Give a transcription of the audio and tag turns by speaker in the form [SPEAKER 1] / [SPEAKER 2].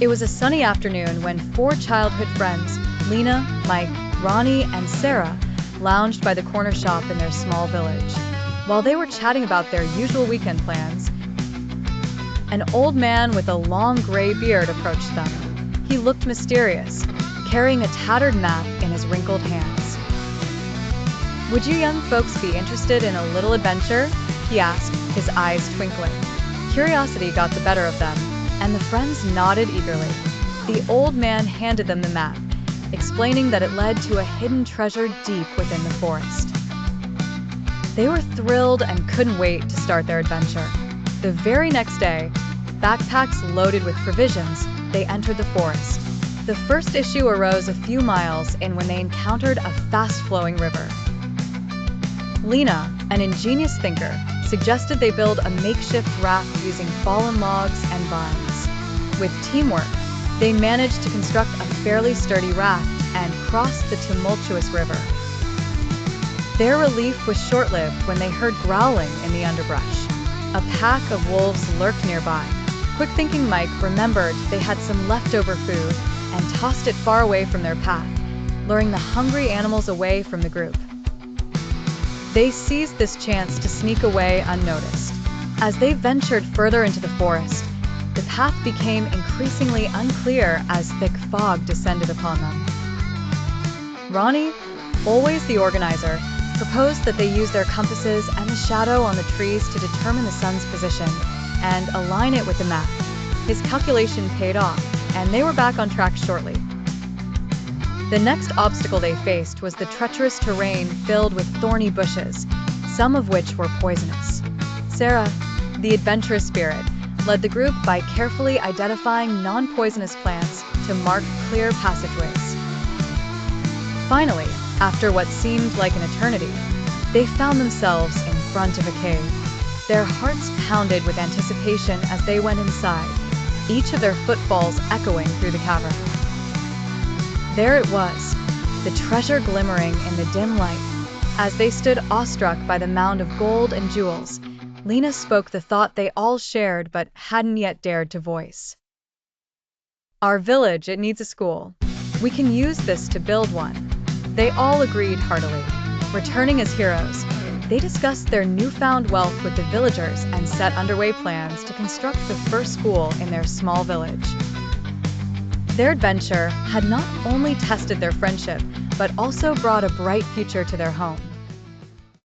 [SPEAKER 1] It was a sunny afternoon when four childhood friends, Lena, Mike, Ronnie, and Sarah, lounged by the corner shop in their small village. While they were chatting about their usual weekend plans, an old man with a long gray beard approached them. He looked mysterious, carrying a tattered map in his wrinkled hands. "Would you young folks be interested in a little adventure?" he asked, his eyes twinkling. Curiosity got the better of them, and the friends nodded eagerly. The old man handed them the map, explaining that it led to a hidden treasure deep within the forest. They were thrilled and couldn't wait to start their adventure. The very next day, backpacks loaded with provisions, they entered the forest. The first issue arose a few miles in when they encountered a fast-flowing river. Lena, an ingenious thinker, suggested they build a makeshift raft using fallen logs and vines. With teamwork, they managed to construct a fairly sturdy raft and cross the tumultuous river. Their relief was short-lived when they heard growling in the underbrush. A pack of wolves lurked nearby. Quick-thinking Mike remembered they had some leftover food and tossed it far away from their path, luring the hungry animals away from the group. They seized this chance to sneak away unnoticed. As they ventured further into the forest, the path became increasingly unclear as thick fog descended upon them. Ronnie, always the organizer, proposed that they use their compasses and the shadow on the trees to determine the sun's position and align it with the map. His calculation paid off, and they were back on track shortly. The next obstacle they faced was the treacherous terrain filled with thorny bushes, some of which were poisonous. Sarah, the adventurous spirit, led the group by carefully identifying non-poisonous plants to mark clear passageways. Finally, after what seemed like an eternity, they found themselves in front of a cave. Their hearts pounded with anticipation as they went inside, each of their footfalls echoing through the cavern. There it was, the treasure glimmering in the dim light. As they stood awestruck by the mound of gold and jewels, Lena spoke the thought they all shared but hadn't yet dared to voice. "Our village, it needs a school. We can use this to build one." They all agreed heartily. Returning as heroes, they discussed their newfound wealth with the villagers and set underway plans to construct the first school in their small village. Their adventure had not only tested their friendship, but also brought a bright future to their home.